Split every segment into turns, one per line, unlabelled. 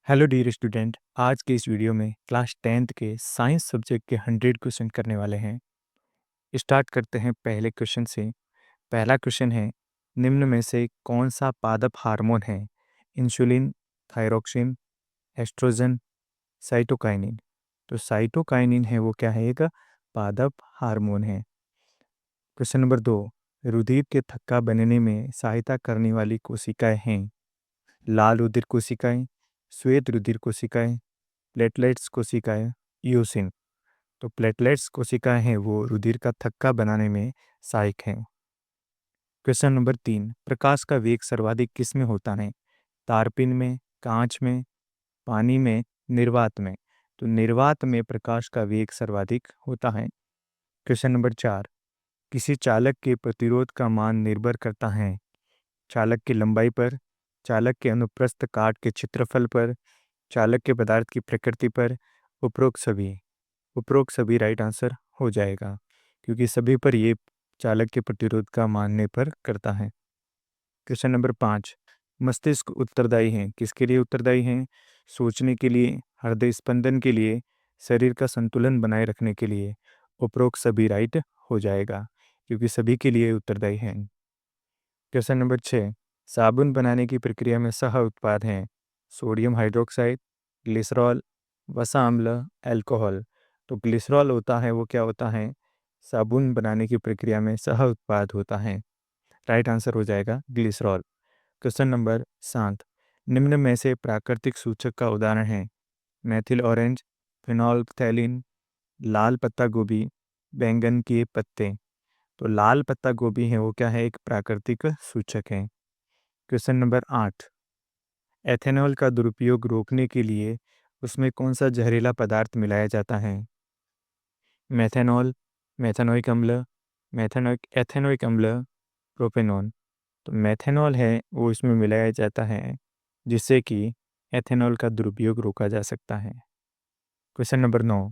Hello dear student. आज के इस वीडियो में क्लास 10th के साइंस सब्जेक्ट के 100 क्वेश्चन करने वाले हैं। स्टार्ट करते हैं पहले क्वेश्चन से। पहला क्वेश्चन है, निम्न में से कौन सा पादप हार्मोन है? Insulin, thyroxine, oestrogen, cytokinin. तो साइटोकाइनिन है वो क्या है? एक पादप हार्मोन है। क्वेश्चन नंबर 2, रुधिर के थक्का बनने में सहायता करने वाली कोशिकाएं हैं? लाल रुधिर कोशिकाएं, श्वेत रुधिर कोशिकाएं, प्लेटलेट्स कोशिकाएं, यूसिन। तो प्लेटलेट्स कोशिकाएं हैं वो रुधिर का थक्का बनाने में सहायक हैं। क्वेश्चन नंबर 3, प्रकाश का वेग सर्वाधिक किस में होता है? तारपीन में, कांच में, पानी में, निर्वात में। तो निर्वात में प्रकाश का वेग सर्वाधिक होता है। क्वेश्चन नंबर 4, किसी चालक के प्रतिरोध का मान निर्भर करता है? चालक की लंबाई पर, चालक के अनुप्रस्थ काट के क्षेत्रफल पर, चालक के पदार्थ की प्रकृति पर, उपरोक्त सभी। उपरोक्त सभी राइट आंसर हो जाएगा, क्योंकि सभी पर ये चालक के प्रतिरोध का मानने पर करता है। क्वेश्चन नंबर 5, मस्तिष्क उत्तरदायी है किसके लिए? उत्तरदायी हैं सोचने के लिए, हृदय स्पंदन के लिए, शरीर का संतुलन बनाए रखने के लिए। उपरोक्त सभी राइट हो जाएगा, क्योंकि सभी के लिए उत्तरदायी हैं। क्वेश्चन नंबर 6, साबुन बनाने की प्रक्रिया में सह उत्पाद हैं? सोडियम हाइड्रोक्साइड, ग्लिसरॉल, वसा अम्ल, अल्कोहल। तो ग्लिसरॉल होता है वो क्या होता है? साबुन बनाने की प्रक्रिया में सह उत्पाद होता है। राइट आंसर हो जाएगा ग्लिसरॉल। क्वेश्चन नंबर 7, निम्न में से प्राकृतिक सूचक का उदाहरण है? मेथिल ऑरेंज, फिनोल्फ्थैलिन, लाल पत्ता गोभी, बैंगन के पत्ते। तो लाल पत्ता गोभी है वो क्या है? एक प्राकृतिक सूचक है। क्वेश्चन नंबर 8, एथेनॉल का दुरुपयोग रोकने के लिए उसमें कौन सा जहरीला पदार्थ मिलाया जाता है? मेथेनॉल, मेथेनोइक अम्ल, एथेनोइक अम्ल, प्रोपेनॉन। तो मेथेनॉल है वो इसमें मिलाया जाता है, जिससे कि एथेनॉल का दुरुपयोग रोका जा सकता है। क्वेश्चन नंबर 9,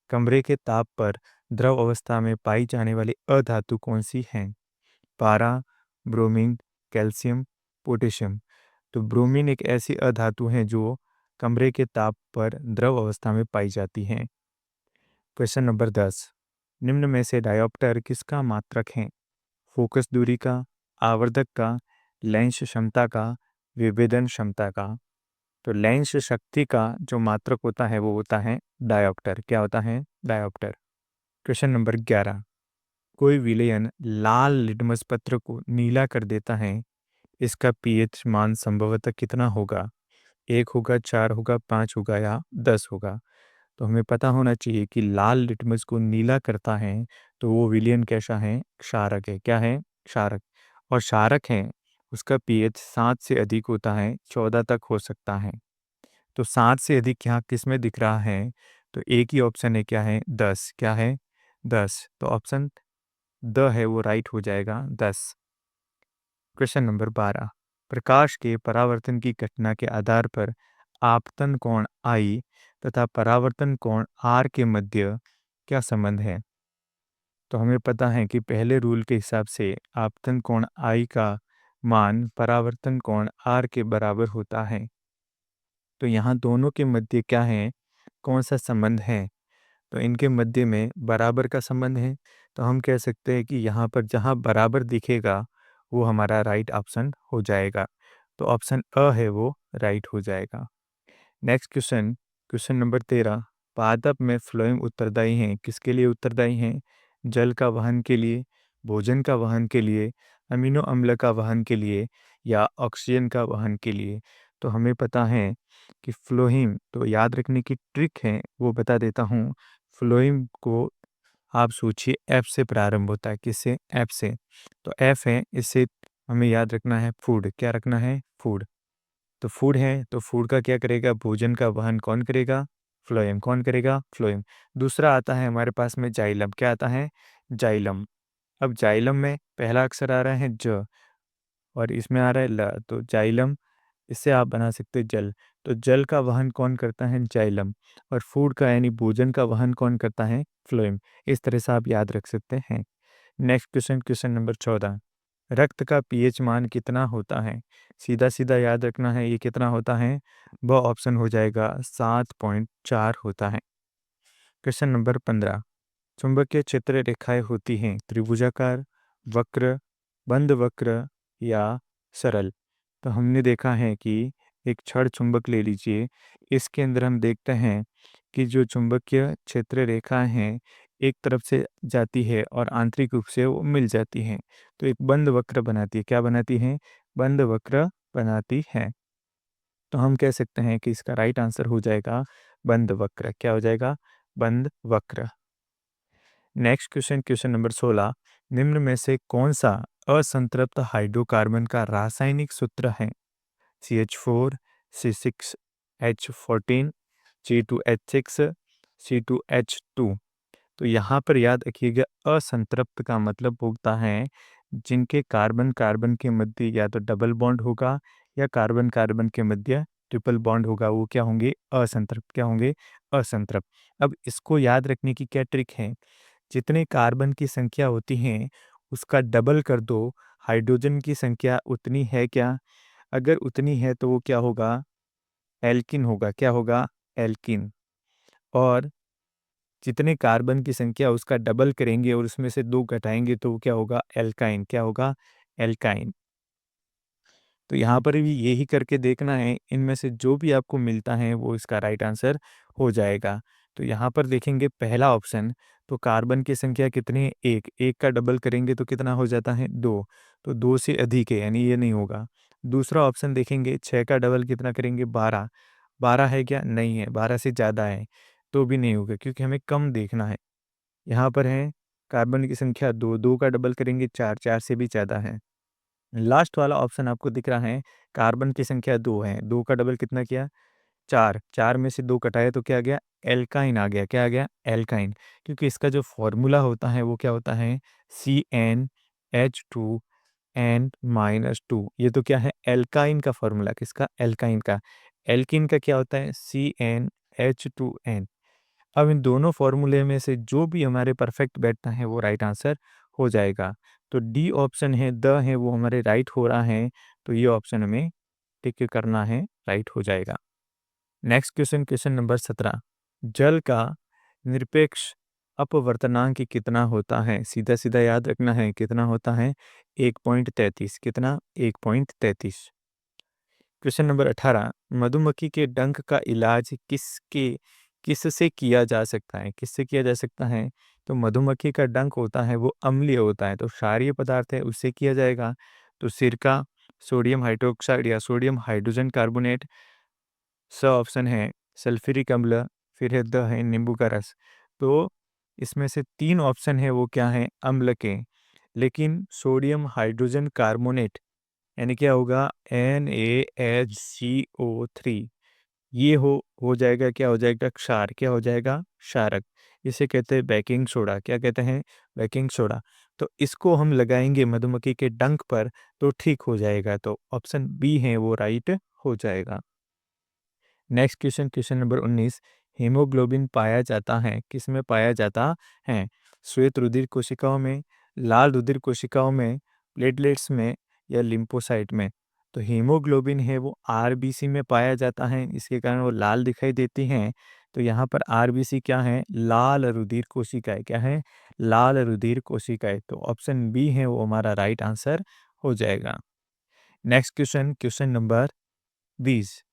कमरे के ताप पर द्रव अवस्था में पाई जाने वाली अधातु कौन सी है? पारा, ब्रोमीन, कैल्शियम, पोटेशियम। तो ब्रोमीन एक ऐसी अधातु है जो कमरे के ताप पर द्रव अवस्था में पाई जाती है। क्वेश्चन नंबर 10, निम्न में से डायोप्टर किसका मात्रक है? फोकस दूरी का, आवर्धक का, लेंस क्षमता का, विभेदन क्षमता का। तो लेंस शक्ति का जो मात्रक होता है वो होता है डायोप्टर। क्या होता है? डायोप्टर। क्वेश्चन नंबर 11, कोई विलयन लाल लिटमस पत्र को नीला कर देता है, इसका पीएच मान संभवतः कितना होगा? 1 होगा, 4 होगा, 5 होगा या 10 होगा? तो हमें पता होना चाहिए कि लाल लिटमस को नीला करता है तो वो विलयन कैसा है? क्षारक है। क्या है? क्षारक। और क्षारक है उसका पीएच 7 से अधिक होता है, 14 तक हो सकता है। तो 7 से अधिक यहाँ किस में दिख रहा है? तो एक ही ऑप्शन है, क्या है? 10। क्या है? 10। तो ऑप्शन द है वो राइट हो जाएगा, 10। क्वेश्चन नंबर 12, प्रकाश के परावर्तन की घटना के आधार पर आपतन कोण आई तथा परावर्तन कोण आर के मध्य क्या संबंध है? तो हमें पता है कि पहले रूल के हिसाब से आपतन कोण आई का मान परावर्तन कोण आर के बराबर होता है। तो यहाँ दोनों के मध्य क्या है? कौन सा संबंध है? तो इनके मध्य में बराबर का संबंध है। तो हम कह सकते हैं कि यहाँ पर जहाँ बराबर दिखेगा वो हमारा राइट ऑप्शन हो जाएगा। तो ऑप्शन अ है वो राइट हो जाएगा। नेक्स्ट क्वेश्चन, क्वेश्चन नंबर 13, पादप में फ्लोएम उत्तरदायी हैं किसके लिए? उत्तरदायी हैं जल का वहन के लिए, भोजन का वहन के लिए, अमीनो अम्ल का वहन के लिए या ऑक्सीजन का वहन के लिए। तो हमें पता है कि फ्लोएम, तो याद रखने की ट्रिक है वो बता देता हूँ। फ्लोएम को आप सोचिए एफ से प्रारंभ होता है। किससे? एफ से। तो एफ है, इससे हमें याद रखना है फूड। क्या रखना है? फूड। तो फूड है तो फूड का क्या करेगा? भोजन का वहन कौन करेगा? फ्लोएम। कौन करेगा? फ्लोएम। दूसरा आता है हमारे पास में जाइलम। क्या आता है? जाइलम। अब जाइलम में पहला अक्षर आ रहा है ज और इसमें आ रहा है ल, तो जाइलम, इससे आप बना सकते हैं जल। तो जल का वहन कौन करता है? जाइलम। और फूड का यानी भोजन का वहन कौन करता है? फ्लोएम। इस तरह से आप याद रख सकते हैं। नेक्स्ट क्वेश्चन, क्वेश्चन नंबर 14, रक्त का पीएच मान कितना होता है? सीधा सीधा याद रखना है ये कितना होता है, वह ऑप्शन हो जाएगा 7.4 होता है। क्वेश्चन नंबर 15, चुंबकीय क्षेत्र रेखाएं होती हैं त्रिभुजाकार, वक्र, बंद वक्र या सरल। तो हमने देखा है कि एक छड़ चुंबक ले लीजिए, इसके अंदर हम देखते हैं कि जो चुंबकीय क्षेत्र रेखाएं हैं एक तरफ से जाती है और आंतरिक रूप से वो मिल जाती हैं, तो एक बंद वक्र बनाती है। क्या बनाती हैं? बंद वक्र बनाती है। तो हम कह सकते हैं कि इसका राइट आंसर हो जाएगा बंद वक्र। क्या हो जाएगा? बंद वक्र। नेक्स्ट क्वेश्चन, क्वेश्चन नंबर 16, निम्न में से कौन सा असंतृप्त हाइड्रोकार्बन का रासायनिक सूत्र है? CH4, C6H14, C2H6, C2H2। तो यहाँ पर याद रखिएगा, असंतृप्त का मतलब होता है जिनके कार्बन कार्बन के मध्य या तो डबल बॉन्ड होगा या कार्बन कार्बन के मध्य ट्रिपल बॉन्ड होगा, वो क्या होंगे? असंतृप्त। क्या होंगे? असंतृप्त। अब इसको याद रखने की क्या ट्रिक है? जितने कार्बन की संख्या होती है उसका डबल कर दो, हाइड्रोजन की संख्या उतनी है क्या? अगर उतनी है तो वो क्या होगा? एल्किन होगा। क्या होगा? एल्किन। और जितने कार्बन की संख्या उसका डबल करेंगे और उसमें से 2 घटाएंगे तो वो क्या होगा? एल्काइन। क्या होगा? एल्काइन। तो यहाँ पर भी यही करके देखना है, इनमें से जो भी आपको मिलता है वो इसका राइट आंसर हो जाएगा। तो यहाँ पर देखेंगे पहला ऑप्शन, तो कार्बन की संख्या कितनी है? 1। 1 का डबल करेंगे तो कितना हो जाता है? 2। तो 2 से अधिक है, यानी ये नहीं होगा। दूसरा ऑप्शन देखेंगे, 6 का डबल कितना करेंगे? 12। 12 है क्या? नहीं है, 12 से ज़्यादा है, तो भी नहीं होगा क्योंकि हमें कम देखना है। यहाँ पर है कार्बन की संख्या 2, 2 का डबल करेंगे 4, 4 से भी ज़्यादा है। लास्ट वाला ऑप्शन आपको दिख रहा है, कार्बन की संख्या 2 है, 2 का डबल कितना किया? 4, 4 में से 2 घटाया तो क्या आ गया? एल्काइन आ गया। क्या आ गया? एल्काइन। क्योंकि इसका जो फ़ॉर्मूला होता है वो क्या होता है? CnH2n-2। ये तो क्या है? एल्काइन का फ़ॉर्मूला। किसका? एल्काइन का। एल्कीन का क्या होता है? CnH2n। अब इन दोनों फ़ॉर्मूले में से जो भी हमारे परफेक्ट बैठता है वो राइट आंसर हो जाएगा। तो डी ऑप्शन है, द है, वो हमारे राइट हो रहा है, तो ये ऑप्शन हमें टिक करना है, राइट हो जाएगा। नेक्स्ट क्वेश्चन, क्वेश्चन नंबर 17, जल का निरपेक्ष अपवर्तनांक कितना होता है? सीधा सीधा याद रखना है, कितना होता है? 1.33। कितना? 1.33। क्वेश्चन नंबर 18, मधुमक्खी के डंक का इलाज किससे किया जा सकता है? किससे किया जा सकता है? तो मधुमक्खी का डंक होता है वो अम्लीय होता है, तो क्षारीय पदार्थ है उससे किया जाएगा। तो सिरका, सोडियम हाइड्रोक्साइड या सोडियम हाइड्रोजन कार्बोनेट। स ऑप्शन है सल्फ्यूरिक अम्ल, फिर है द है नींबू का रस। तो इसमें से 3 ऑप्शन है वो क्या है? अम्ल के। लेकिन सोडियम हाइड्रोजन कार्बोनेट यानी क्या होगा? NaHCO3, ये हो जाएगा, क्या हो जाएगा? क्षार। क्या हो जाएगा? क्षारक। इसे कहते हैं बेकिंग सोडा। क्या कहते हैं? Baking soda. तो इसको हम लगाएंगे मधुमक्खी के डंक पर तो ठीक हो जाएगा, तो ऑप्शन बी है वो राइट हो जाएगा। Next question, question number 19, haemoglobin पाया जाता है किस में पाया जाता है? श्वेत रुधिर कोशिकाओं में, लाल रुधिर कोशिकाओं में, प्लेटलेट्स में या लिम्फोसाइट में। तो हीमोग्लोबिन है वो आरबीसी में पाया जाता है, इसके कारण वो लाल दिखाई देती हैं। तो यहाँ पर आरबीसी क्या है? लाल रुधिर कोशिकाएं। क्या है? लाल रुधिर कोशिकाएं। तो ऑप्शन बी है वो हमारा राइट आंसर हो जाएगा। नेक्स्ट क्वेश्चन, क्वेश्चन नंबर 20,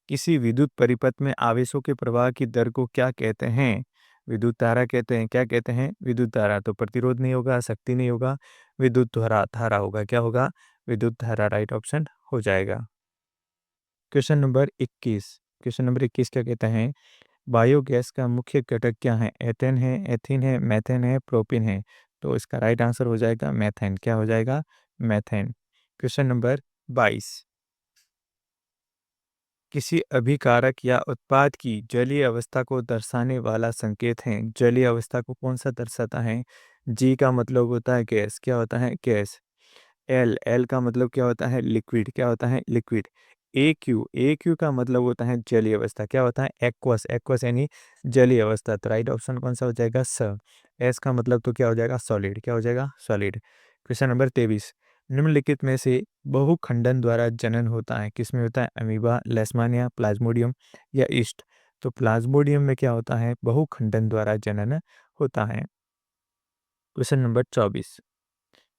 किसी विद्युत परिपथ में आवेशों के प्रवाह की दर को क्या कहते हैं? विद्युत धारा कहते हैं। क्या कहते हैं? विद्युत धारा। तो प्रतिरोध नहीं होगा, शक्ति नहीं होगा, विद्युत धारा धारा होगा। क्या होगा? विद्युत धारा, राइट ऑप्शन हो जाएगा। क्वेश्चन नंबर 21, क्वेश्चन नंबर 21 क्या कहते हैं? बायोगैस का मुख्य घटक क्या है? एथेन है, एथीन है, मैथेन है, प्रोपिन है। तो इसका राइट आंसर हो जाएगा मैथेन। क्या हो जाएगा? मैथेन। क्वेश्चन नंबर 22, किसी अभिकारक या उत्पाद की जलीय अवस्था को दर्शाने वाला संकेत है। जलीय अवस्था को कौन सा दर्शाता है? जी का मतलब होता है गैस। क्या होता है? गैस। एल, एल का मतलब क्या होता है? लिक्विड। क्या होता है? लिक्विड। ए क्यू, ए क्यू का मतलब होता है जलीय अवस्था। क्या होता है? एक्वस, एक्वस यानी जलीय अवस्था। तो राइट ऑप्शन कौन सा हो जाएगा? स। एस का मतलब तो क्या हो जाएगा? सॉलिड। क्या हो जाएगा? सॉलिड। क्वेश्चन नंबर 23, निम्नलिखित में से बहुखंडन द्वारा जनन होता है, किसमें होता है? अमीबा, लेशमानिया, प्लाज्मोडियम या ईस्ट। तो प्लाज्मोडियम में क्या होता है? बहुखंडन द्वारा जनन होता है। क्वेश्चन नंबर 24,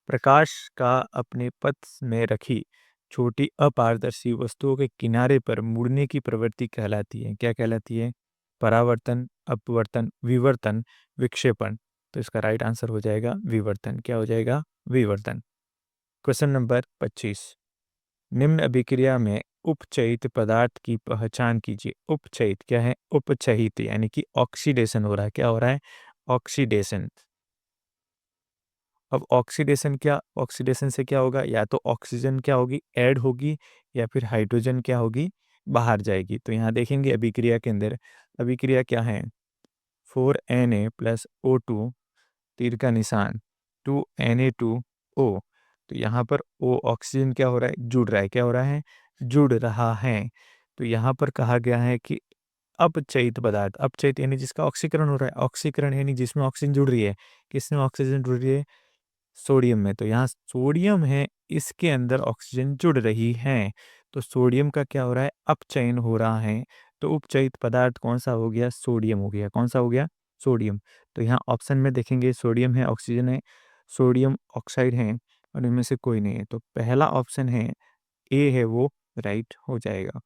प्रकाश का अपने पथ में रखी छोटी अपारदर्शी वस्तुओं के किनारे पर मुड़ने की प्रवृत्ति कहलाती है, क्या कहलाती है? परावर्तन, अपवर्तन, विवर्तन, विक्षेपण। तो इसका राइट आंसर हो जाएगा विवर्तन। क्या हो जाएगा? विवर्तन। क्वेश्चन नंबर 25, निम्न अभिक्रिया में उपचयित पदार्थ की पहचान कीजिए। उपचयित क्या है? उपचयित यानी कि ऑक्सीडेशन हो रहा है। क्या हो रहा है? ऑक्सीडेशन। अब ऑक्सीडेशन से क्या होगा? या तो ऑक्सीजन क्या होगी? ऐड होगी, या फिर हाइड्रोजन क्या होगी? बाहर जाएगी। तो यहाँ देखेंगे अभिक्रिया के अंदर अभिक्रिया क्या है? 4Na प्लस O2, तीर का निशान 2Na2O। तो यहाँ पर O ऑक्सीजन क्या हो रहा है? जुड़ रहा है। क्या हो रहा है? जुड़ रहा है। तो यहाँ पर कहा गया है कि अपचयित पदार्थ, अपचयित यानी जिसका ऑक्सीकरण हो रहा है, ऑक्सीकरण यानी जिसमें ऑक्सीजन जुड़ रही है। किसमें ऑक्सीजन जुड़ रही है? सोडियम में। तो यहाँ सोडियम है, इसके अंदर ऑक्सीजन जुड़ रही है। तो सोडियम का क्या हो रहा है? अपचयन हो रहा है। तो उपचयित पदार्थ कौन सा हो गया? सोडियम हो गया। कौन सा हो गया? सोडियम। तो यहाँ ऑप्शन में देखेंगे सोडियम है, ऑक्सीजन है, सोडियम ऑक्साइड है, और इनमें से कोई नहीं है। तो पहला ऑप्शन है ए है वो राइट हो जाएगा।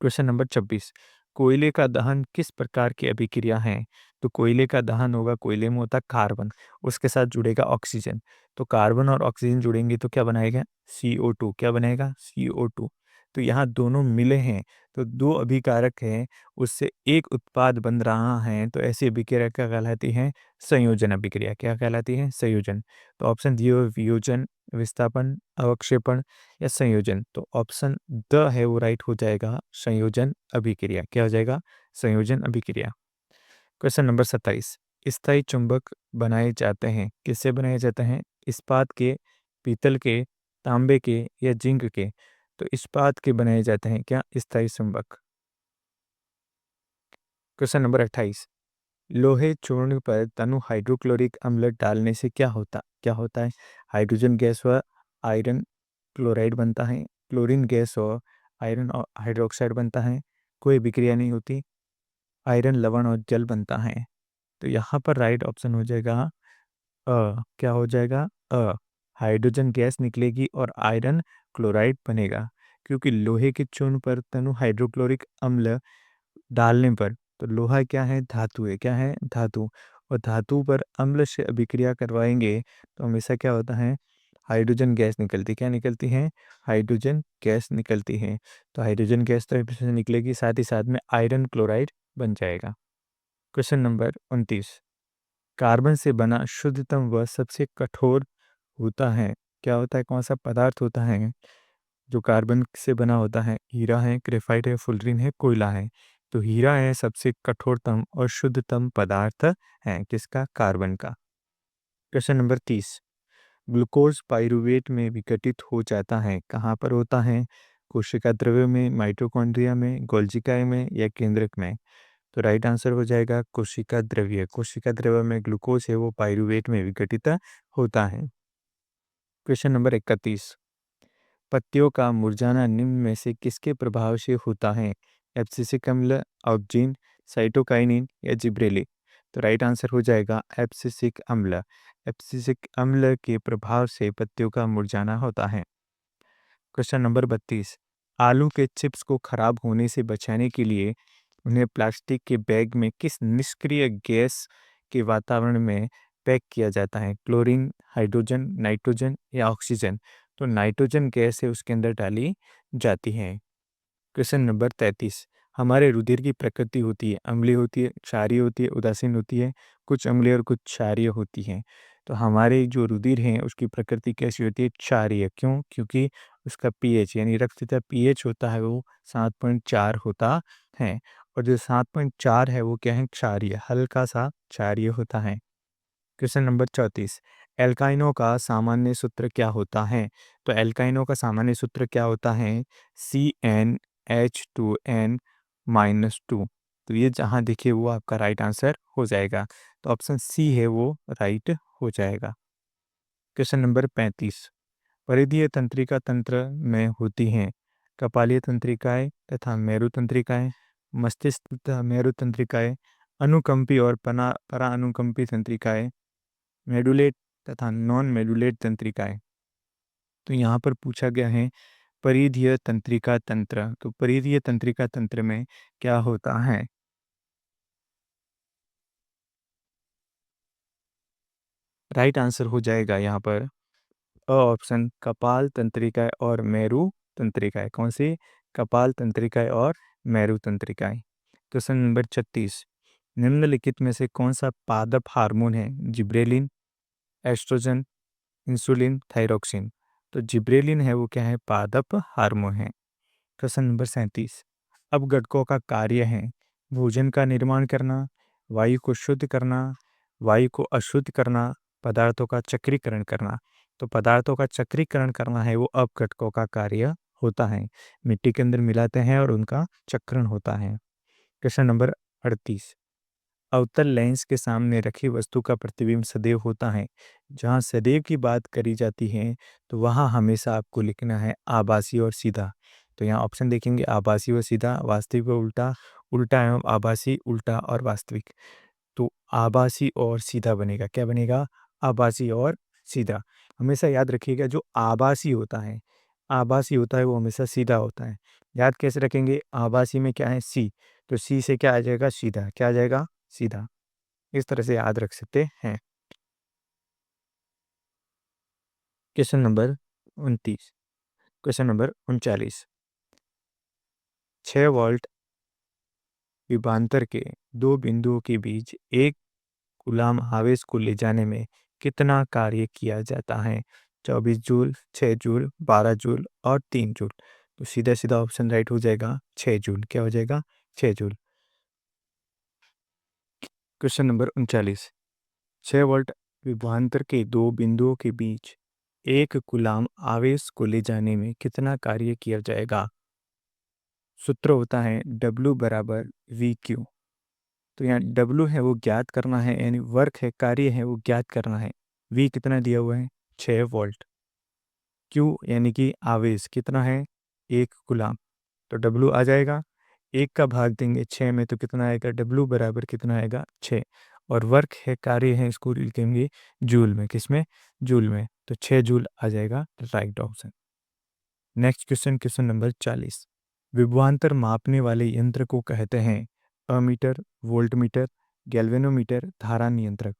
क्वेश्चन नंबर 26, कोयले का दहन किस प्रकार की अभिक्रिया है? तो कोयले का दहन होगा, कोयले में होता कार्बन, उसके साथ जुड़ेगा ऑक्सीजन। तो कार्बन और ऑक्सीजन जुड़ेंगे तो क्या बनाएगा? CO2। क्या बनेगा? CO2। तो यहाँ दोनों मिले हैं, तो दो अभिकारक हैं, उससे एक उत्पाद बन रहा है। तो ऐसी अभिक्रिया क्या कहलाती है? संयोजन अभिक्रिया। क्या कहलाती है? संयोजन। तो ऑप्शन दिए हुए वियोजन, विस्थापन, अवक्षेपण या संयोजन। तो ऑप्शन द है वो राइट हो जाएगा, संयोजन अभिक्रिया। क्या हो जाएगा? संयोजन अभिक्रिया। क्वेश्चन नंबर 27, स्थायी चुंबक बनाए जाते हैं, किससे बनाए जाते हैं? इस्पात के, पीतल के, तांबे के या जिंक के। तो इस्पात के बनाए जाते हैं क्या स्थायी चुंबक। क्वेश्चन नंबर 28, लोहे चूर्ण पर तनु हाइड्रोक्लोरिक अम्ल डालने से क्या होता है? हाइड्रोजन गैस व आयरन क्लोराइड बनता है, क्लोरीन गैस और आयरन और हाइड्रोक्साइड बनता है, कोई विक्रिया नहीं होती, आयरन लवण और जल बनता है। तो यहाँ पर राइट ऑप्शन हो जाएगा क्या हो जाएगा? हाइड्रोजन गैस निकलेगी और आयरन क्लोराइड बनेगा, क्योंकि लोहे के चूर्ण पर तनु हाइड्रोक्लोरिक अम्ल डालने पर, तो लोहा क्या है? धातु है। क्या है? धातु। और धातु पर अम्ल से अभिक्रिया करवाएंगे तो हमेशा क्या होता है? हाइड्रोजन गैस निकलती। क्या निकलती है? हाइड्रोजन गैस निकलती है। तो हाइड्रोजन गैस तो इससे निकलेगी, साथ ही साथ में आयरन क्लोराइड बन जाएगा। क्वेश्चन नंबर 29, कार्बन से बना शुद्धतम व सबसे कठोर होता है, क्या होता है? कौन सा पदार्थ होता है जो कार्बन से बना होता है? हीरा है, ग्रेफाइट है, फुलरिन है, कोयला है। तो हीरा है सबसे कठोरतम और शुद्धतम पदार्थ है, किसका? कार्बन का। क्वेश्चन नंबर 30, ग्लूकोज पाइरूवेट में विघटित हो जाता है, कहाँ पर होता है? कोशिका द्रव्य में, माइटोकॉन्ड्रिया में, गोल्जिकाय में या केंद्रक में। तो राइट आंसर हो जाएगा कोशिका द्रव्य। कोशिका द्रव्य में ग्लूकोज है वो पाइरूवेट में विघटित होता है। क्वेश्चन नंबर 31, पत्तियों का मुरझाना निम्न में से किसके प्रभाव से होता है? एब्सिसिक अम्ल, ऑक्जिन, साइटोकाइनिन या जिब्रेलिक। तो राइट आंसर हो जाएगा एब्सिसिक अम्ल। एब्सिसिक अम्ल के प्रभाव से पत्तियों का मुरझाना होता है। क्वेश्चन नंबर 32, आलू के चिप्स को खराब होने से बचाने के लिए उन्हें प्लास्टिक के बैग में किस निष्क्रिय गैस के वातावरण में पैक किया जाता है? क्लोरीन, हाइड्रोजन, नाइट्रोजन या ऑक्सीजन। तो नाइट्रोजन गैस है उसके अंदर डाली जाती है। क्वेश्चन नंबर 33, हमारे रुधिर की प्रकृति होती है, अम्लीय होती है, क्षारीय होती है, उदासीन होती है, कुछ अम्लीय और कुछ क्षारीय होती है। तो हमारे जो रुधिर हैं उसकी प्रकृति कैसी होती है? क्षारीय। क्यों? क्योंकि उसका पीएच यानी रक्त का पीएच होता है वो 7.4 होता है, और जो 7.4 है वो क्या है? क्षारीय, हल्का सा क्षारीय होता है। क्वेश्चन नंबर 34, एल्काइनों का सामान्य सूत्र क्या होता है? तो एल्काइनों का सामान्य सूत्र क्या होता है? CnH2n-2। तो ये जहाँ दिखे वो आपका राइट आंसर हो जाएगा। तो ऑप्शन सी है वो राइट हो जाएगा। क्वेश्चन नंबर 35, परिधीय तंत्रिका तंत्र में होती हैं कपालीय तंत्रिकाएं तथा मेरु तंत्रिकाएं, मस्तिष्क तथा मेरु तंत्रिकाएं, अनुकंपी और परा अनुकंपी तंत्रिकाएं, मेडुलेट तथा नॉन मेडुलेट तंत्रिकाएं। तो यहाँ पर पूछा गया है परिधीय तंत्रिका तंत्र। तो परिधीय तंत्रिका तंत्र में क्या होता है? राइट आंसर हो जाएगा यहाँ पर ऑप्शन कपाल तंत्रिकाएं और मेरु तंत्रिकाएं। कौन सी? कपाल तंत्रिकाएं और मेरु तंत्रिकाएं। क्वेश्चन नंबर 36, निम्नलिखित में से कौन सा पादप हार्मोन है? Gibberellin, oestrogen, insulin, thyroxine. तो जिब्रेलिन है वो क्या है? पादप हार्मोन है। क्वेश्चन नंबर 37, अपघटकों का कार्य है भोजन का निर्माण करना, वायु को शुद्ध करना, वायु को अशुद्ध करना, पदार्थों का चक्रीकरण करना। तो पदार्थों का चक्रीकरण करना है वो अपघटकों का कार्य होता है। मिट्टी के अंदर मिलाते हैं और उनका चक्रण होता है। क्वेश्चन नंबर 38, अवतल लेंस के सामने रखी वस्तु का प्रतिबिंब सदैव होता है। जहाँ सदैव की बात करी जाती है तो वहाँ हमेशा आपको लिखना है आभासी और सीधा। तो यहाँ ऑप्शन देखेंगे आभासी और सीधा, वास्तविक और उल्टा, उल्टा एवं आभासी, उल्टा और वास्तविक। तो आभासी और सीधा बनेगा। क्या बनेगा? आभासी और सीधा। हमेशा याद रखिएगा जो आभासी होता है वो हमेशा सीधा होता है। याद कैसे रखेंगे? आभासी में क्या है? सी। तो सी से क्या आ जाएगा? सीधा। क्या आ जाएगा? सीधा। इस तरह से याद रख सकते हैं। Question number 29, question number 39, 6 volt विभवांतर के दो बिंदुओं के बीच एक कूलाम आवेश को ले जाने में कितना कार्य किया जाता है? 24 जूल, 6 जूल, 12 जूल और 3 जूल। तो सीधा सीधा ऑप्शन राइट हो जाएगा 6 जूल। क्या हो जाएगा? 6 जूल। क्वेश्चन नंबर 39, 6 वोल्ट विभवांतर के दो बिंदुओं के बीच एक कूलाम आवेश को ले जाने में कितना कार्य किया जाएगा? सूत्र होता है W बराबर VQ। तो यहाँ W है वो ज्ञात करना है, यानी वर्क है, कार्य है वो ज्ञात करना है। V कितना दिया हुआ है? 6 वोल्ट। Q यानी कि आवेश कितना है? 1 कूलाम। तो W आ जाएगा, एक का भाग देंगे 6 में तो कितना आएगा? W बराबर कितना आएगा? 6। और वर्क है, कार्य है, इसको लिखेंगे जूल में। किसमें? जूल में। तो 6 जूल आ जाएगा right option. Next question, question number 40, विभवांतर मापने वाले यंत्र को कहते हैं अमीटर, वोल्टमीटर, गैल्वेनोमीटर, धारा नियंत्रक।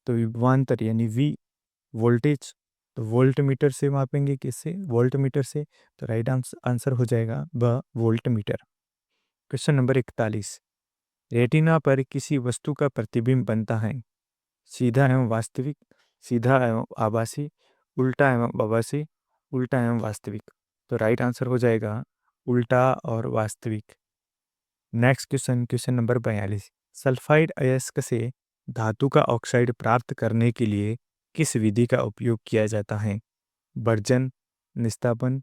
तो विभवांतर यानी वी, वोल्टेज, तो वोल्टमीटर से मापेंगे। किससे? वोल्टमीटर से। तो राइट आंसर हो जाएगा ब वोल्टमीटर। क्वेश्चन नंबर 41, रेटिना पर किसी वस्तु का प्रतिबिंब बनता है सीधा एवं वास्तविक, सीधा एवं आभासी, उल्टा एवं आभासी, उल्टा एवं वास्तविक। तो राइट आंसर हो जाएगा उल्टा और वास्तविक। Next question, question number 42, sulphide अयस्क से धातु का ऑक्साइड प्राप्त करने के लिए किस विधि का उपयोग किया जाता है? भर्जन, निस्तापन,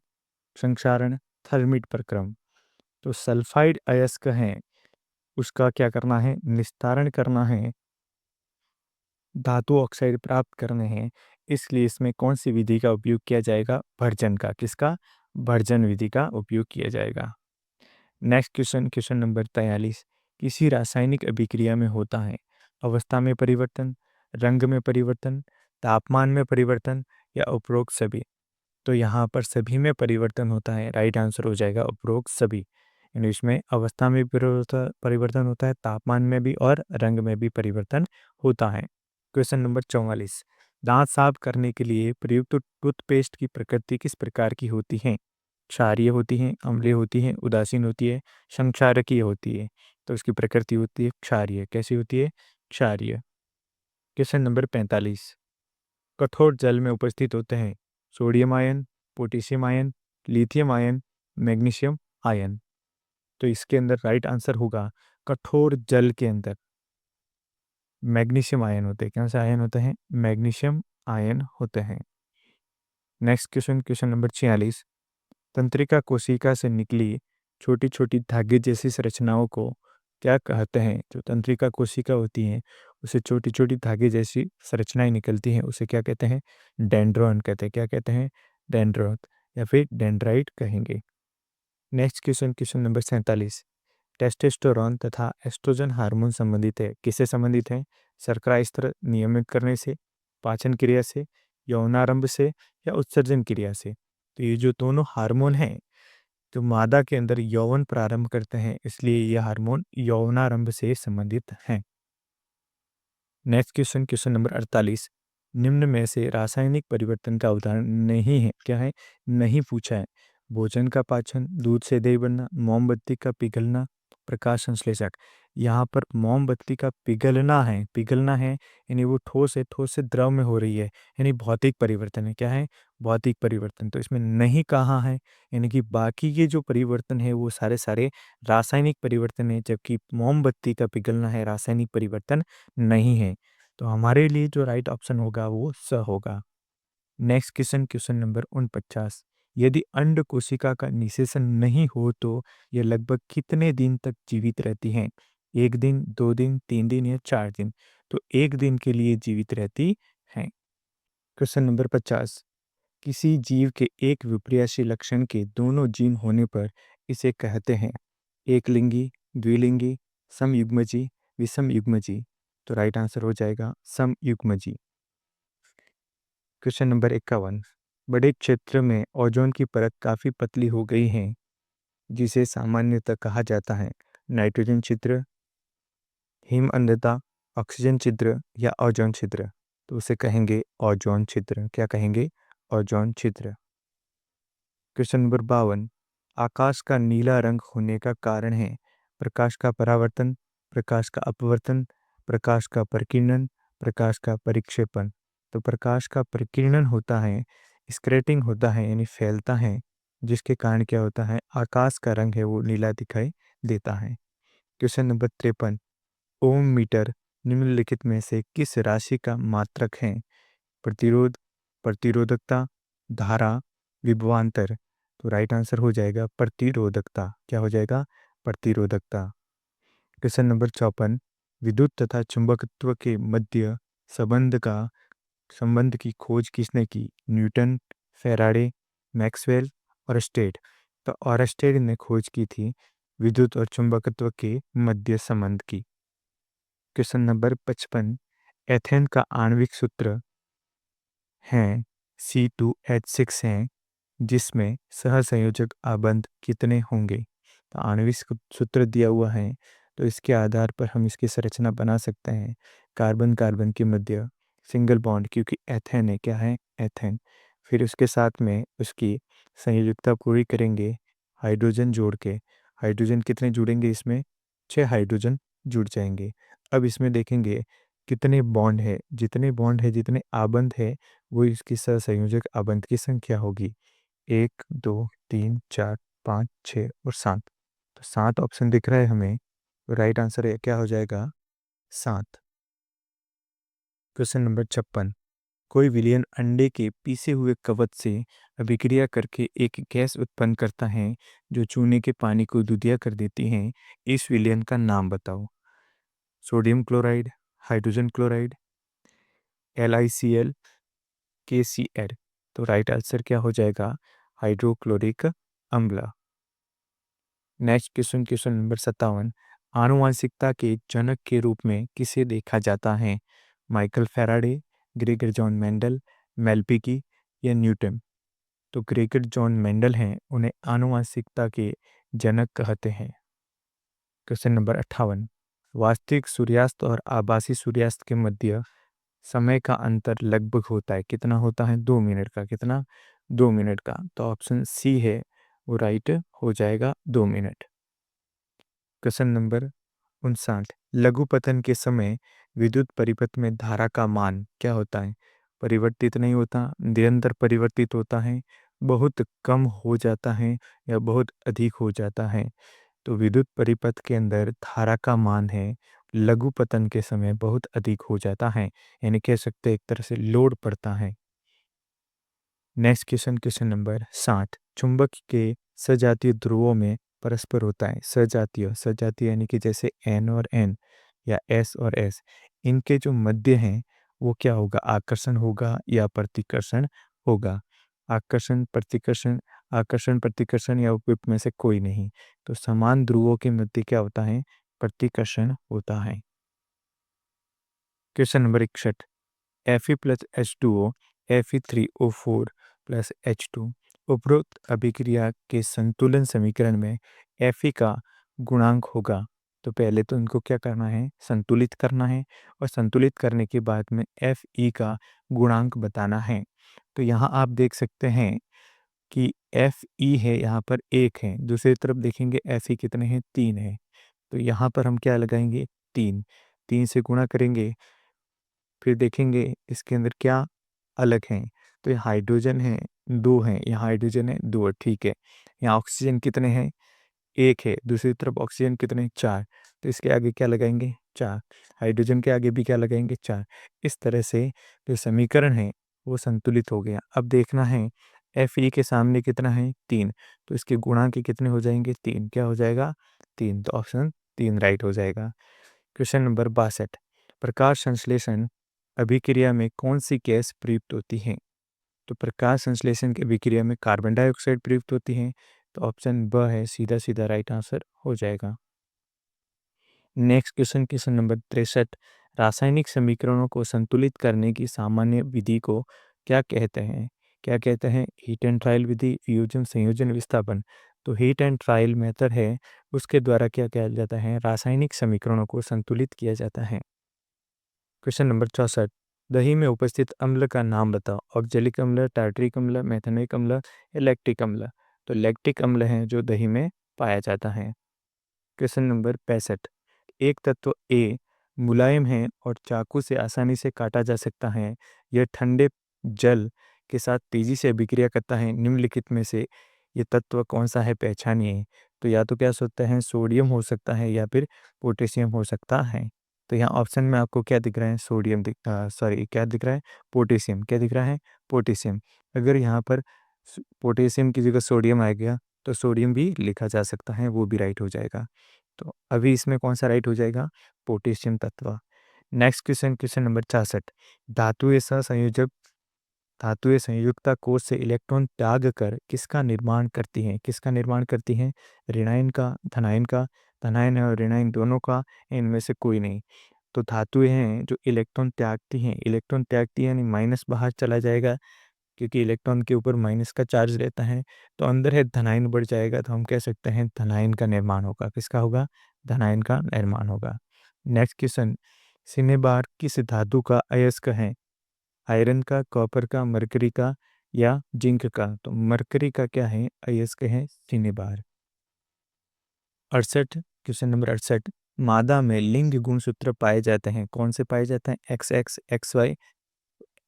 संक्षारण, थर्मिट प्रक्रम। तो सल्फाइड अयस्क है उसका क्या करना है? निस्तारण करना है, धातु ऑक्साइड प्राप्त करने हैं। इसलिए इसमें कौन सी विधि का उपयोग किया जाएगा? भर्जन का। किसका? भर्जन विधि का उपयोग किया जाएगा। नेक्स्ट क्वेश्चन, क्वेश्चन नंबर 43, किसी रासायनिक अभिक्रिया में होता है अवस्था में परिवर्तन, रंग में परिवर्तन, तापमान में परिवर्तन या उपरोक्त सभी। तो यहाँ पर सभी में परिवर्तन होता है। राइट आंसर हो जाएगा उपरोक्त सभी। यानी इसमें अवस्था में भी परिवर्तन होता है, तापमान में भी और रंग में भी परिवर्तन होता है। क्वेश्चन नंबर 44, दांत साफ करने के लिए प्रयुक्त टूथपेस्ट की प्रकृति किस प्रकार की होती है? क्षारीय होती है, अम्लीय होती है, उदासीन होती है, संक्षारकीय होती है। तो इसकी प्रकृति होती है क्षारीय। कैसी होती है? क्षारीय। क्वेश्चन नंबर 45, कठोर जल में उपस्थित होते हैं sodium ion, potassium ion, lithium ion, magnesium ion. तो इसके अंदर राइट आंसर होगा कठोर जल के अंदर मैग्नीशियम आयन होते हैं। कौन से आयन होते हैं? मैग्नीशियम आयन होते हैं। नेक्स्ट क्वेश्चन, क्वेश्चन नंबर 46, तंत्रिका कोशिका से निकली छोटी छोटी धागे जैसी संरचनाओं को क्या कहते हैं? जो तंत्रिका कोशिका होती हैं उससे छोटी छोटी धागे जैसी संरचनाएं निकलती हैं, उसे क्या कहते हैं? डेंड्रॉन कहते हैं। क्या कहते हैं? डेंड्रॉन या फिर डेंड्राइट कहेंगे। Next question, question number 47। Testosterone तथा एस्ट्रोजन हार्मोन संबंधित है, किससे संबंधित है? शर्करा स्तर नियमित करने से, पाचन क्रिया से, यौनारंभ से या उत्सर्जन क्रिया से? तो ये जो दोनों हार्मोन हैं, तो मादा के अंदर यौवन प्रारंभ करते हैं, इसलिए यह हार्मोन यौनारंभ से संबंधित हैं। Next question, question number 48। निम्न में से रासायनिक परिवर्तन का उदाहरण नहीं है, क्या है? नहीं पूछा है। भोजन का पाचन, दूध से दही बनना, मोमबत्ती का पिघलना, प्रकाश संश्लेषक। यहाँ पर मोमबत्ती का पिघलना है, यानी वो ठोस से द्रव में हो रही है, यानी भौतिक परिवर्तन है। क्या है? भौतिक परिवर्तन। तो इसमें नहीं कहा है, यानी कि बाकी के जो परिवर्तन है वो सारे सारे रासायनिक परिवर्तन है, जबकि मोमबत्ती का पिघलना है, रासायनिक परिवर्तन नहीं है। तो हमारे लिए जो राइट ऑप्शन होगा वो स होगा। Next question, question number 49। यदि अंड कोशिका का निषेचन नहीं हो तो यह लगभग कितने दिन तक जीवित रहती हैं? 1 दिन, 2 दिन, 3 दिन या 4 दिन? तो 1 दिन के लिए जीवित रहती हैं। Question number 50। किसी जीव के एक विपर्यासी लक्षण के दोनों जीन होने पर इसे कहते हैं एकलिंगी, द्विलिंगी, समयुग्मजी, विषमयुग्मजी? तो राइट आंसर हो जाएगा समयुग्मजी। Question number 51। बड़े क्षेत्र में ओजोन की परत काफ़ी पतली हो गई है, जिसे सामान्यतः कहा जाता है नाइट्रोजन छिद्र, हिम अंधता, ऑक्सीजन छिद्र या ओजोन छिद्र? तो उसे कहेंगे ओजोन छिद्र। क्या कहेंगे? ओजोन छिद्र। Question number 52। आकाश का नीला रंग होने का कारण है प्रकाश का परावर्तन, प्रकाश का अपवर्तन, प्रकाश का परिकिरण, प्रकाश का परिक्षेपण? तो प्रकाश का परिकिरण होता है, स्क्रैटिंग होता है, यानी फैलता है, जिसके कारण क्या होता है? आकाश का रंग है वो नीला दिखाई देता है। Question number 53। ओम मीटर निम्नलिखित में से किस राशि का मात्रक है? प्रतिरोध, प्रतिरोधकता, धारा, विभवांतर? तो राइट आंसर हो जाएगा प्रतिरोधकता। क्या हो जाएगा? प्रतिरोधकता। Question number 54। विद्युत तथा चुंबकत्व के मध्य संबंध की खोज किसने की? Newton, Faraday, Maxwell, ऑरस्टेड? तो ऑरस्टेड ने खोज की थी विद्युत और चुंबकत्व के मध्य संबंध की। Question number 55। एथेन का आणविक सूत्र है C2H6 है, जिसमें सहसंयोजक आबंध कितने होंगे? तो आणविक सूत्र दिया हुआ है, तो इसके आधार पर हम इसकी संरचना बना सकते हैं। कार्बन कार्बन के मध्य सिंगल बॉन्ड, क्योंकि एथेन है। क्या है? एथेन। फिर उसके साथ में उसकी संयोजकता पूरी करेंगे हाइड्रोजन जोड़ के। हाइड्रोजन कितने जुड़ेंगे इसमें? 6 हाइड्रोजन जुड़ जाएंगे। अब इसमें देखेंगे कितने बॉन्ड है, जितने बॉन्ड है, जितने आबंध है, वो इसकी सहसंयोजक आबंध की संख्या होगी। 1, 2, 3, 4, 5, 6 और 7। तो 7 ऑप्शन दिख रहा है हमें। तो राइट आंसर है क्या हो जाएगा? 7। Question number 56। कोई विलयन अंडे के पीसे हुए कवच से अभिक्रिया करके एक गैस उत्पन्न करता है जो चूने के पानी को दूधिया कर देती है। इस विलयन का नाम बताओ। Sodium chloride, hydrogen chloride, LiCl, KCl? तो राइट आंसर क्या हो जाएगा? हाइड्रोक्लोरिक अम्ल। Next question, question number 57। आनुवंशिकता के जनक के रूप में किसे देखा जाता है? Michael Faraday, Gregor John Mendel, Malpighi या न्यूटन? तो ग्रेगर जॉन मेंडल हैं, उन्हें आनुवंशिकता के जनक कहते हैं। Question number 58। वास्तविक सूर्यास्त और आभासी सूर्यास्त के मध्य समय का अंतर लगभग होता है, कितना होता है? 2 मिनट का। कितना? 2 मिनट का। तो ऑप्शन सी है वो राइट हो जाएगा, 2 मिनट। Question number 59। लघुपतन के समय विद्युत परिपथ में धारा का मान क्या होता है? परिवर्तित नहीं होता, निरंतर परिवर्तित होता है, बहुत कम हो जाता है या बहुत अधिक हो जाता है? तो विद्युत परिपथ के अंदर धारा का मान है लघुपतन के समय बहुत अधिक हो जाता है, यानी कह सकते हैं एक तरह से लोड पड़ता है। Next question, question number 60। चुंबक के सजातीय ध्रुवों में परस्पर होता है। सजातीय, सजातीय यानी कि जैसे N और N या S और S, इनके जो मध्य हैं वो क्या होगा, आकर्षण होगा या प्रतिकर्षण होगा। आकर्षण प्रतिकर्षण या उपयुक्त में से कोई नहीं। तो समान ध्रुवों के मध्य क्या होता है, प्रतिकर्षण होता है। Question number 61, Fe plus H2O Fe3O4 plus H2। उपरोक्त अभिक्रिया के संतुलन समीकरण में Fe का गुणांक होगा। तो पहले तो इनको क्या करना है, संतुलित करना है, और संतुलित करने के बाद में Fe का गुणांक बताना है। तो यहाँ आप देख सकते हैं कि Fe है यहाँ पर 1 है, दूसरी तरफ देखेंगे Fe कितने हैं, 3 है। तो यहाँ पर हम क्या लगाएंगे, 3, 3 से गुणा करेंगे, फिर देखेंगे इसके अंदर क्या अलग हैं। तो ये हाइड्रोजन है 2 है, यहाँ हाइड्रोजन है 2, ठीक है। यहाँ ऑक्सीजन कितने हैं, 1 है, दूसरी तरफ ऑक्सीजन कितने हैं, 4। तो इसके आगे क्या लगाएंगे, 4। हाइड्रोजन के आगे भी क्या लगाएंगे, 4। इस तरह से जो समीकरण है वो संतुलित हो गया। अब देखना है Fe के सामने कितना है, 3, तो इसके गुणांक कितने हो जाएंगे, 3। क्या हो जाएगा, 3। तो ऑप्शन 3 राइट हो जाएगा। क्वेश्चन नंबर 62, प्रकाश संश्लेषण अभिक्रिया में कौन सी गैस प्रयुक्त होती है। तो प्रकाश संश्लेषण की अभिक्रिया में कार्बन डाइऑक्साइड प्रयुक्त होती है। तो ऑप्शन ब है सीधा सीधा राइट आंसर हो जाएगा। नेक्स्ट क्वेश्चन, क्वेश्चन नंबर 63, रासायनिक समीकरणों को संतुलित करने की सामान्य विधि को क्या कहते हैं। क्या कहते हैं, हीट एंड ट्रायल विधि, वियोजन, संयोजन, विस्थापन। तो हीट एंड ट्रायल मेथड है, उसके द्वारा क्या किया जाता है, रासायनिक समीकरणों को संतुलित किया जाता है। क्वेश्चन नंबर 64, दही में उपस्थित अम्ल का नाम बताओ। ऑक्जेलिक अम्ल, टार्टरिक अम्ल, मेथेनिक अम्ल या लैक्टिक अम्ल। तो लैक्टिक अम्ल है जो दही में पाया जाता है। क्वेश्चन नंबर 65, एक तत्व ए मुलायम है और चाकू से आसानी से काटा जा सकता है। यह ठंडे जल के साथ तेजी से अभिक्रिया करता है। निम्नलिखित में से ये तत्व कौन सा है, पहचानिए। तो या तो क्या सोचते हैं, सोडियम हो सकता है या फिर पोटेशियम हो सकता है। तो यहाँ ऑप्शन में आपको क्या दिख रहा है, सोडियम सॉरी क्या दिख रहा है, पोटेशियम। क्या दिख रहा है, पोटेशियम। अगर यहाँ पर पोटेशियम की जगह सोडियम आ गया तो सोडियम भी लिखा जा सकता है, वो भी राइट हो जाएगा। तो अभी इसमें कौन सा राइट हो जाएगा, पोटेशियम तत्व। नेक्स्ट क्वेश्चन, क्वेश्चन नंबर 66, धातुएं सहसंयोजक धातुएं संयुक्ता कोष से इलेक्ट्रॉन त्याग कर किसका निर्माण करती हैं। किसका निर्माण करती हैं, ऋणायन का, धनायन का। धनायन और ऋणायन दोनों का, इनमें से कोई नहीं। तो धातुएं हैं जो इलेक्ट्रॉन त्यागती हैं, इलेक्ट्रॉन त्यागती है यानी माइनस बाहर चला जाएगा, क्योंकि इलेक्ट्रॉन के ऊपर माइनस का चार्ज रहता है। तो अंदर है धनायन बढ़ जाएगा, तो हम कह सकते हैं धनायन का निर्माण होगा। किसका होगा, धनायन का निर्माण होगा। नेक्स्ट क्वेश्चन, सिनेबार किस धातु का अयस्क है। आयरन का, कॉपर का, मरकरी का या जिंक का। तो मरकरी का क्या है, अयस्क है सिनेबार। 68, क्वेश्चन नंबर 68, मादा में लिंग गुणसूत्र पाए जाते हैं। कौन से पाए जाते हैं, एक्स एक्स, एक्स वाई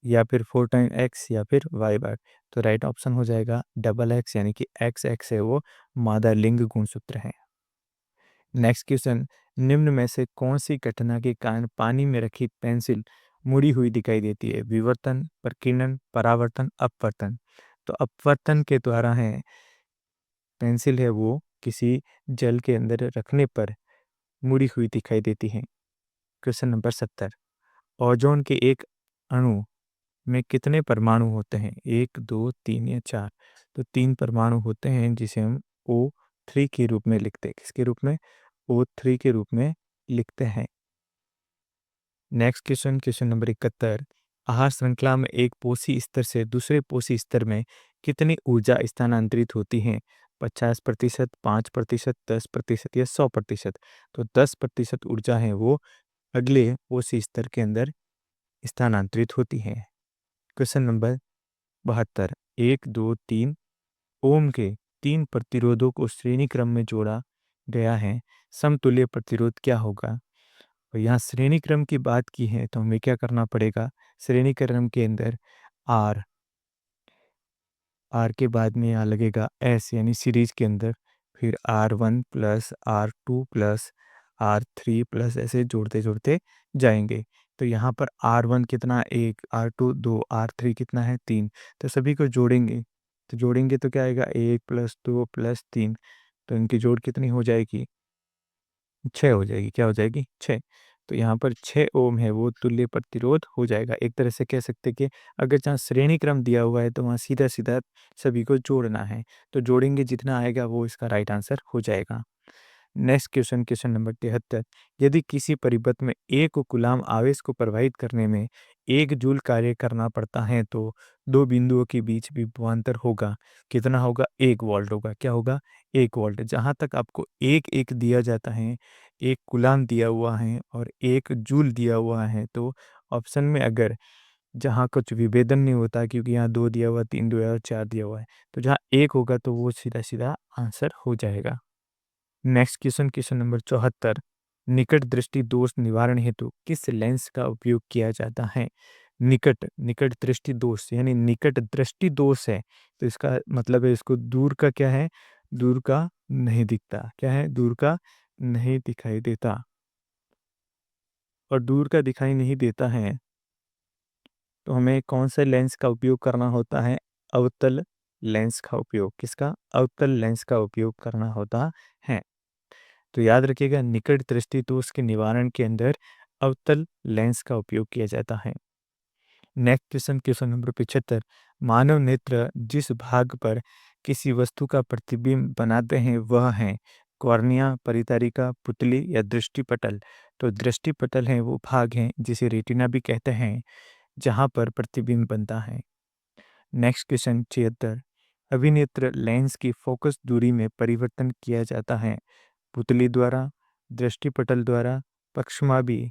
या फिर 4 टाइम एक्स या फिर वाई बार। तो राइट ऑप्शन हो जाएगा डबल एक्स, यानी कि एक्स एक्स है वो मादा लिंग गुणसूत्र है। नेक्स्ट क्वेश्चन, निम्न में से कौन सी घटना के कारण पानी में रखी पेंसिल मुड़ी हुई दिखाई देती है। विवर्तन, प्रकीर्णन, परावर्तन, अपवर्तन। तो अपवर्तन के द्वारा है पेंसिल है वो किसी जल के अंदर रखने पर मुड़ी हुई दिखाई देती है। क्वेश्चन नंबर 70, ओजोन के एक अणु में कितने परमाणु होते हैं, 1 2 3 या 4। तो 3 परमाणु होते हैं, जिसे हम O3 के रूप में लिखते हैं। किसके रूप में, O3 के रूप में लिखते हैं। नेक्स्ट क्वेश्चन, क्वेश्चन नंबर 71, आहार श्रृंखला में एक पोषी स्तर से दूसरे पोषी स्तर में कितनी ऊर्जा स्थानांतरित होती है। 50%, 5%, 10% या 100%। तो 10% ऊर्जा है वो अगले पोषी स्तर के अंदर स्थानांतरित होती है। क्वेश्चन नंबर 72, 1 2 3 ओम के 3 प्रतिरोधों को श्रेणी क्रम में जोड़ा गया है, समतुल्य प्रतिरोध क्या होगा। और यहाँ श्रेणी क्रम की बात की है तो हमें क्या करना पड़ेगा, श्रेणी क्रम के अंदर आर, आर के बाद में यहाँ लगेगा एस, यानी सीरीज के अंदर, फिर R1 plus R2 plus R3 plus ऐसे जोड़ते जोड़ते जाएंगे। तो यहाँ पर R1 कितना, 1, R2 2, R3 कितना है, 3। तो सभी को जोड़ेंगे, तो जोड़ेंगे तो क्या आएगा, 1 प्लस 2 प्लस 3। तो इनकी जोड़ कितनी हो जाएगी, 6 हो जाएगी। क्या हो जाएगी, 6। तो यहाँ पर 6 ओम है वो तुल्य प्रतिरोध हो जाएगा। एक तरह से कह सकते हैं कि अगर जहाँ श्रेणी क्रम दिया हुआ है तो वहाँ सीधा-सीधा सभी को जोड़ना है। तो जोड़ेंगे जितना आएगा वो इसका राइट आंसर हो जाएगा। Next question, question number 73। यदि किसी परिपथ में 1 कूलाम आवेश को प्रवाहित करने में 1 जूल कार्य करना पड़ता है तो 2 बिंदुओं के बीच विभवांतर होगा। कितना होगा? 1 वोल्ट होगा। क्या होगा? 1 वोल्ट। जहाँ तक आपको 1 दिया जाता है, 1 कूलाम दिया हुआ है और 1 जूल दिया हुआ है, तो ऑप्शन में अगर जहाँ कुछ विभेदन नहीं होता क्योंकि यहाँ 2 दिया हुआ, 3 दिया हुआ, 4 दिया हुआ है, तो जहाँ 1 होगा तो वो सीधा-सीधा आंसर हो जाएगा। Next question, question number 74। निकट दृष्टि दोष निवारण हेतु किस लेंस का उपयोग किया जाता है? निकट दृष्टि दोष यानी निकट दृष्टि दोष है, तो इसका मतलब है इसको दूर का क्या है? दूर का नहीं दिखता। क्या है? दूर का नहीं दिखाई देता। और दूर का दिखाई नहीं देता है तो हमें कौन से लेंस का उपयोग करना होता है? अवतल लेंस का उपयोग। किसका? अवतल लेंस का उपयोग करना होता है। तो याद रखिएगा, निकट दृष्टि दोष के निवारण के अंदर अवतल लेंस का उपयोग किया जाता है। Next question, question number 75। मानव नेत्र जिस भाग पर किसी वस्तु का प्रतिबिंब बनाते हैं वह है कॉर्निया, परितारिका, पुतली या दृष्टिपटल। तो दृष्टिपटल है वो भाग है जिसे रेटिना भी कहते हैं, जहाँ पर प्रतिबिंब बनता है। Next question 76। अभिनेत्र लेंस की फोकस दूरी में परिवर्तन किया जाता है पुतली द्वारा, दृष्टिपटल द्वारा, पक्षमाभि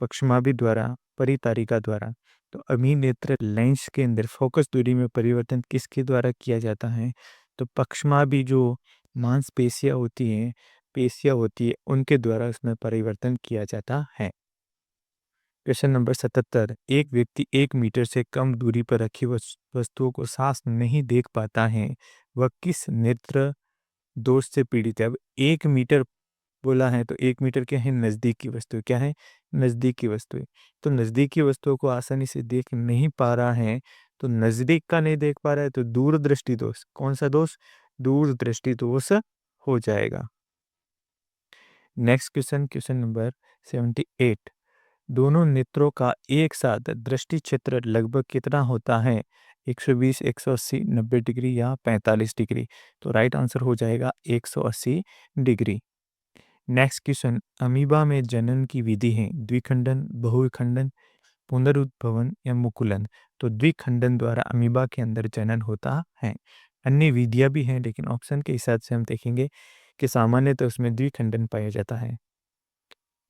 पक्षमाभि द्वारा, परितारिका द्वारा। तो अभिनेत्र लेंस के अंदर फोकस दूरी में परिवर्तन किसके द्वारा किया जाता है? तो पक्षमाभि जो पेशियाँ होती है उनके द्वारा उसमें परिवर्तन किया जाता है। Question number 77। एक व्यक्ति 1 मीटर से कम दूरी पर रखी वस्तुओं को साफ नहीं देख पाता है, वह किस नेत्र दोष से पीड़ित है? अब 1 मीटर बोला है तो 1 मीटर क्या है? नज़दीक की वस्तु। क्या है? नज़दीक की वस्तु। तो नज़दीक की वस्तुओं को आसानी से देख नहीं पा रहा है, तो नज़दीक का नहीं देख पा रहा है तो दूरदृष्टि दोष। कौन-सा दोष? दूरदृष्टि दोष हो जाएगा। Next question, question number 78। दोनों नेत्रों का एक साथ दृष्टि क्षेत्र लगभग कितना होता है? 120, 180, 90 डिग्री या 45 डिग्री। तो राइट आंसर हो जाएगा 180 डिग्री। Next question. अमीबा में जनन की विधि है द्विखंडन, बहुखंडन, पुनरुद्भवन या मुकुलन। तो द्विखंडन द्वारा अमीबा के अंदर जनन होता है। अन्य विधियां भी हैं लेकिन ऑप्शन के हिसाब से हम देखेंगे कि सामान्यतः उसमें द्विखंडन पाया जाता है।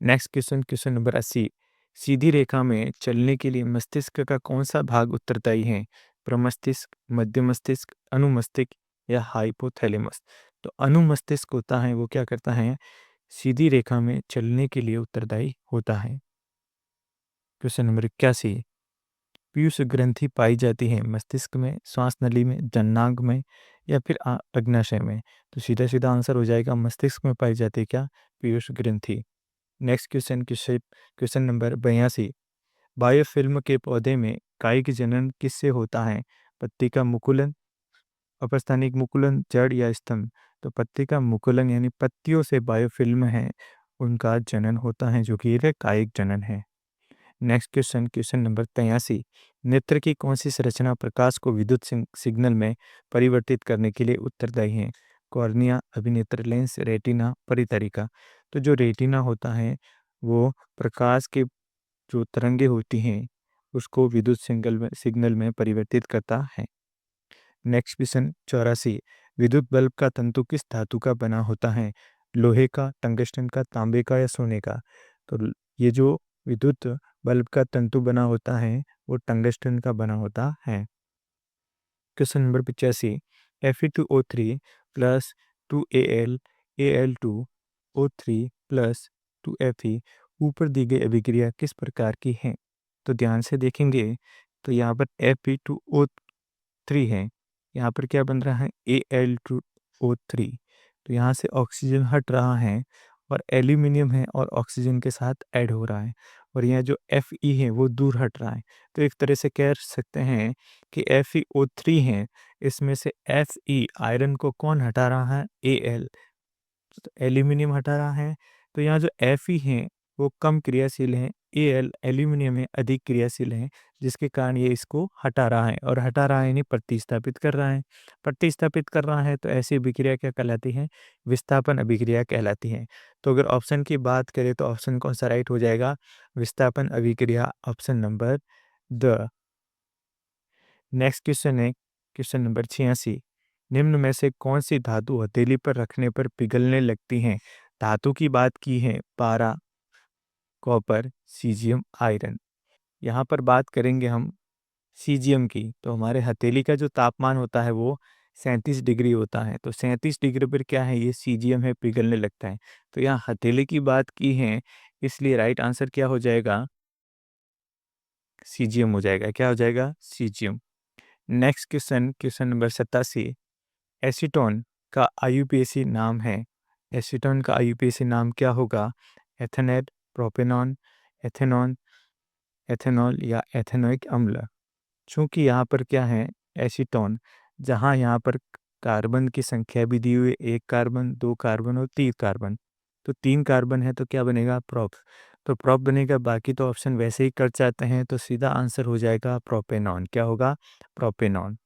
Next question, question number 80। सीधी रेखा में चलने के लिए मस्तिष्क का कौन सा भाग उत्तरदायी है? प्रमस्तिष्क, मध्य मस्तिष्क, अनुमस्तिष्क या हाइपोथैलेमस। तो अनुमस्तिष्क होता है वो क्या करता है? सीधी रेखा में चलने के लिए उत्तरदायी होता है। Question number 81। पीयूष ग्रंथि पाई जाती है मस्तिष्क में, श्वास नली में, जननांग में या फिर अग्नाशय में। तो सीधा सीधा आंसर हो जाएगा मस्तिष्क में पाई जाती है क्या? पीयूष ग्रंथि। Next question, question number 82। Biofilm के पौधे में कायिक जनन किससे होता है? पत्ती का मुकुलन, अपस्थानिक मुकुलन, जड़ या स्तंभ। तो पत्ती का मुकुलन यानी पत्तियों से बायोफिल्म है उनका जनन होता है जो कि एक कायिक जनन है। Next question, question number 83। नेत्र की कौन सी संरचना प्रकाश को विद्युत सिग्नल में परिवर्तित करने के लिए उत्तरदायी है? कॉर्निया, अभिनेत्र लेंस, रेटिना, परितरिका। तो जो रेटिना होता है वो प्रकाश के जो तरंगे होती हैं उसको विद्युत सिग्नल में परिवर्तित करता है। Next question 84। विद्युत बल्ब का तंतु किस धातु का बना होता है? लोहे का, टंगस्टन का, तांबे का या सोने का। तो ये जो विद्युत बल्ब का तंतु बना होता है वो टंगस्टन का बना होता है। Question number 85। Fe2O3 plus 2Al Al2O3 plus 2Fe ऊपर दी गई अभिक्रिया किस प्रकार की है? तो ध्यान से देखेंगे तो यहाँ पर Fe2O3 है, यहाँ पर क्या बन रहा है? Al2O3। तो यहाँ से ऑक्सीजन हट रहा है और एल्यूमिनियम है और ऑक्सीजन के साथ ऐड हो रहा है और यह जो Fe है वो दूर हट रहा है। तो एक तरह से कह सकते हैं कि FeO3 है, इसमें से Fe आयरन को कौन हटा रहा है? Al। तो एल्यूमिनियम हटा रहा है। तो यहाँ जो Fe है वो कम क्रियाशील हैं, Al एल्यूमिनियम में अधिक क्रियाशील हैं, जिसके कारण ये इसको हटा रहा है, और हटा रहा है यानी प्रतिस्थापित कर रहा है। प्रतिस्थापित कर रहा है तो ऐसी अभिक्रिया क्या कहलाती है? विस्थापन अभिक्रिया कहलाती है। तो अगर ऑप्शन की बात करें तो ऑप्शन कौन सा राइट हो जाएगा? विस्थापन अभिक्रिया, option number the. Next question है क्वेश्चन नंबर 86। निम्न में से कौन सी धातु हथेली पर रखने पर पिघलने लगती हैं? धातु की बात की है पारा, कॉपर, सीजियम, आयरन। यहाँ पर बात करेंगे हम सीजियम की, तो हमारे हथेली का जो तापमान होता है वो 37 डिग्री होता है। तो 37 डिग्री पर क्या है, ये सीजियम है, पिघलने लगता है। तो यहाँ हथेली की बात की है, इसलिए राइट आंसर क्या हो जाएगा? सीजियम हो जाएगा। क्या हो जाएगा? Caesium. Next question, question number 87। Acetone का आईयूपीएसी नाम है। एसीटोन का आईयूपीएसी नाम क्या होगा? एथेनेट, प्रोपेनॉन, एथेनॉन, एथेनॉल या एथेनोइक अम्ल। चूंकि यहाँ पर क्या है, एसीटोन, जहाँ यहाँ पर कार्बन की संख्या भी दी हुई है, 1 कार्बन, 2 कार्बन और 3 कार्बन। तो 3 कार्बन है तो क्या बनेगा? प्रोप। तो प्रोप बनेगा, बाकी तो ऑप्शन वैसे ही कट जाते हैं, तो सीधा आंसर हो जाएगा प्रोपेनॉन। क्या होगा? Propanone.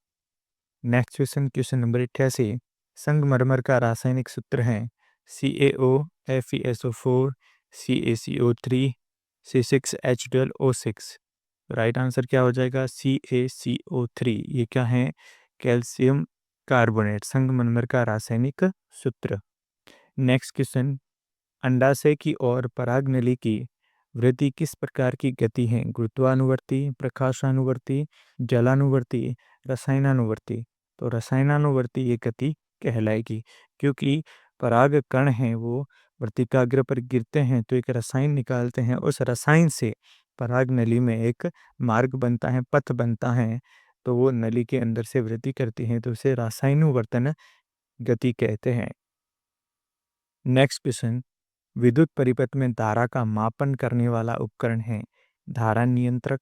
Next question, question number 88। संगमरमर का रासायनिक सूत्र है CaO, FeSO4, CaCO3, C6H12O6। Right answer क्या हो जाएगा? CaCO3। ये क्या है? कैल्शियम कार्बोनेट, संगमरमर का रासायनिक सूत्र। नेक्स्ट क्वेश्चन, अंडाशय की ओर परागनली की वृद्धि किस प्रकार की गति है? गुरुत्वानुवर्ती, प्रकाशानुवर्ती, जलानुवर्ती, रसायनानुवर्ती। तो रसायनानुवर्ती ये गति कहलाएगी, क्योंकि पराग कण हैं वो वर्तिकाग्र पर गिरते हैं तो एक रसायन निकालते हैं, उस रसायन से पराग नली में एक मार्ग बनता है, पथ बनता है, तो वो नली के अंदर से वृद्धि करती है, तो उसे रसायनुवर्तन गति कहते हैं। नेक्स्ट क्वेश्चन, विद्युत परिपथ में धारा का मापन करने वाला उपकरण है धारा नियंत्रक,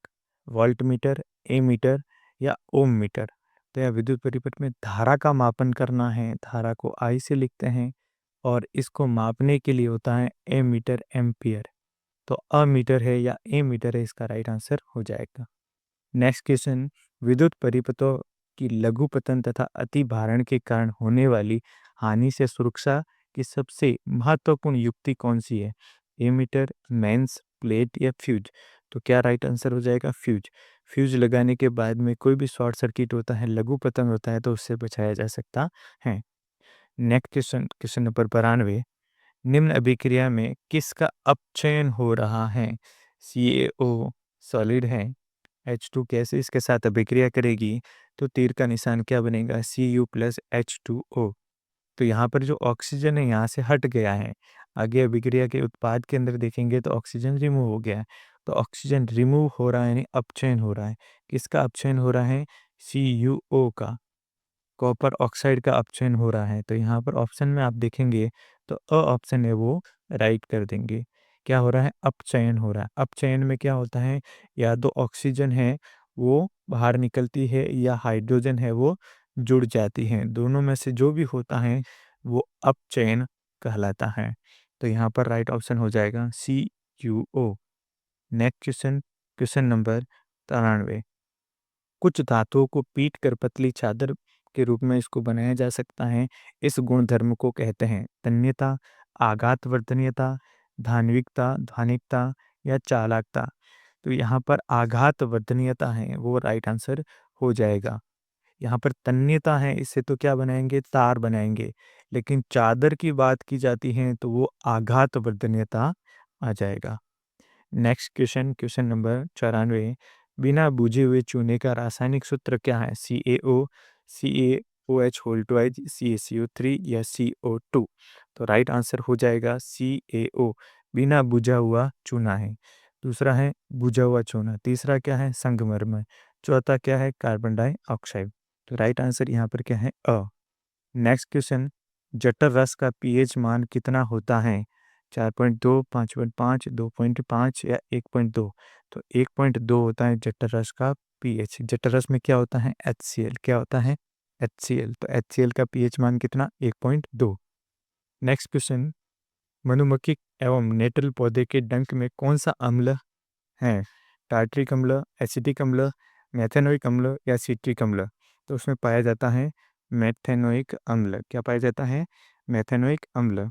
वोल्टमीटर, एमीटर या ओम मीटर। तो यह विद्युत परिपथ में धारा का मापन करना है, धारा को आई से लिखते हैं, और इसको मापने के लिए होता है एमीटर, एम्पियर। तो अमीटर है या एमीटर है, इसका राइट आंसर हो जाएगा। नेक्स्ट क्वेश्चन, विद्युत परिपथों की लघुपतन तथा अति भारण के कारण होने वाली हानि से सुरक्षा की सबसे महत्वपूर्ण युक्ति कौन सी है? एमीटर, मेंस, प्लेट या फ्यूज। तो क्या राइट आंसर हो जाएगा? फ्यूज। फ्यूज लगाने के बाद में कोई भी शॉर्ट सर्किट होता है, लघुपतन होता है, तो उससे बचाया जा सकता है। Next question, question number 92। निम्न अभिक्रिया में किसका अपचयन हो रहा है? CaO सॉलिड है, H2 कैसे इसके साथ अभिक्रिया करेगी, तो तीर का निशान क्या बनेगा? Cu plus H2O। तो यहाँ पर जो ऑक्सीजन है यहाँ से हट गया है, आगे अभिक्रिया के उत्पाद के अंदर देखेंगे तो ऑक्सीजन रिमूव हो गया है। तो ऑक्सीजन रिमूव हो रहा है यानी अपचयन हो रहा है। किसका अपचयन हो रहा है? CuO का। कॉपर ऑक्साइड का अपचयन हो रहा है। तो यहाँ पर ऑप्शन में आप देखेंगे तो ऑप्शन है वो राइट कर देंगे। क्या हो रहा है? अपचयन हो रहा है। अपचयन में क्या होता है, या तो ऑक्सीजन है वो बाहर निकलती है, या हाइड्रोजन है वो जुड़ जाती है। दोनों में से जो भी होता है वो अपचयन कहलाता है। तो यहाँ पर राइट ऑप्शन हो जाएगा CuO। Next question, question number 93। कुछ धातुओं को पीट कर पतली चादर के रूप में इसको बनाया जा सकता है। इस गुणधर्म को कहते हैं तन्यता, आघातवर्धनीयता, धान्विकता, धानिकता या चालकता। तो यहाँ पर आघातवर्धनीयता है वो राइट आंसर हो जाएगा। यहाँ पर तन्यता है, इससे तो क्या बनाएंगे? तार बनाएंगे। लेकिन चादर की बात की जाती है तो वो आघातवर्धनीयता आ जाएगा। Next question, question number 94। बिना बुझे हुए चूने का रासायनिक सूत्र क्या है? CaO, CaOH whole twice, CaCO3 या CO2। तो राइट आंसर हो जाएगा CaO। बिना बुझा हुआ चूना है। दूसरा है बुझा हुआ चूना। तीसरा क्या है? संगमरमर। चौथा क्या है? Carbon dioxide. तो राइट आंसर यहाँ पर क्या है? अ। नेक्स्ट क्वेश्चन, जठर रस का पीएच मान कितना होता है? 4.2, 5.5, 2.5 या 1.2। तो 1.2 होता है जठर रस का पीएच। जठर रस में क्या होता है? HCl। क्या होता है? HCl। तो HCl का पीएच मान कितना? 1.2। नेक्स्ट क्वेश्चन, मधुमक्खी एवं नेटल पौधे के डंक में कौन सा अम्ल है? टार्ट्रिक अम्ल, एसिटिक अम्ल, मेथेनोइक अम्ल या सिट्रिक अम्ल? तो उसमें पाया जाता है मेथेनोइक अम्ल। क्या पाया जाता है? मेथेनोइक अम्ल।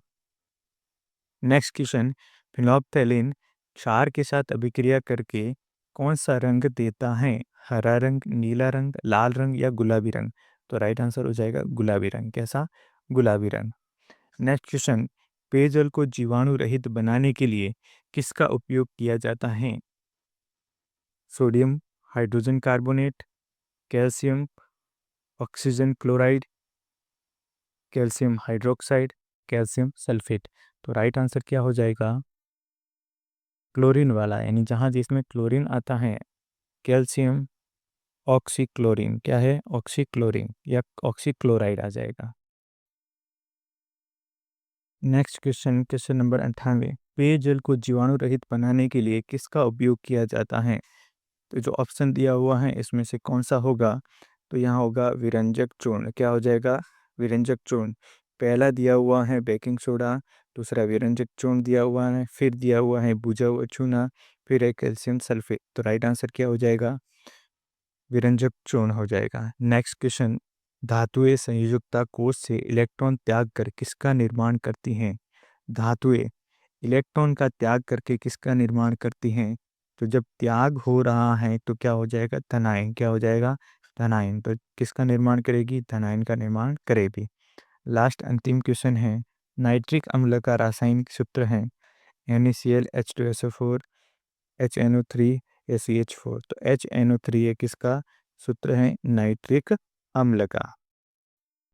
नेक्स्ट क्वेश्चन, फिनोल्फ्थेलिन क्षार के साथ अभिक्रिया करके कौन सा रंग देता है? हरा रंग, नीला रंग, लाल रंग या गुलाबी रंग? तो राइट आंसर हो जाएगा गुलाबी रंग। कैसा? गुलाबी रंग। नेक्स्ट क्वेश्चन, पेयजल को जीवाणु रहित बनाने के लिए किसका उपयोग किया जाता है? Sodium, hydrogen carbonate, calcium, oxygen chloride, calcium hydroxide, calcium sulphate? तो राइट आंसर क्या हो जाएगा? क्लोरीन वाला, यानी जहाँ जिसमें क्लोरीन आता है, कैल्शियम ऑक्सीक्लोरीन। क्या है? ऑक्सीक्लोरीन या ऑक्सीक्लोराइड आ जाएगा। नेक्स्ट क्वेश्चन, क्वेश्चन नंबर 98, पेयजल को जीवाणु रहित बनाने के लिए किसका उपयोग किया जाता है? तो जो ऑप्शन दिया हुआ है इसमें से कौन सा होगा? तो यहाँ होगा विरंजक चूर्ण। क्या हो जाएगा? विरंजक चूर्ण। पहला दिया हुआ है बेकिंग सोडा, दूसरा विरंजक चूर्ण दिया हुआ है, फिर दिया हुआ है भुजा हुआ चूना, फिर है कैल्शियम सल्फेट। तो राइट आंसर क्या हो जाएगा? विरंजक चूर्ण हो जाएगा। नेक्स्ट क्वेश्चन, धातुएं संयुजकता कोष से इलेक्ट्रॉन त्याग कर किसका निर्माण करती हैं? धातुएं इलेक्ट्रॉन का त्याग करके किसका निर्माण करती हैं? तो जब त्याग हो रहा है तो क्या हो जाएगा? धनायन। क्या हो जाएगा? धनायन। तो किसका निर्माण करेगी? धनायन का निर्माण करेगी। लास्ट अंतिम क्वेश्चन है, नाइट्रिक अम्ल का रासायनिक सूत्र है NaCl, H2SO4, HNO3, ACH4। तो HNO3 ये किसका सूत्र है? नाइट्रिक अम्ल का।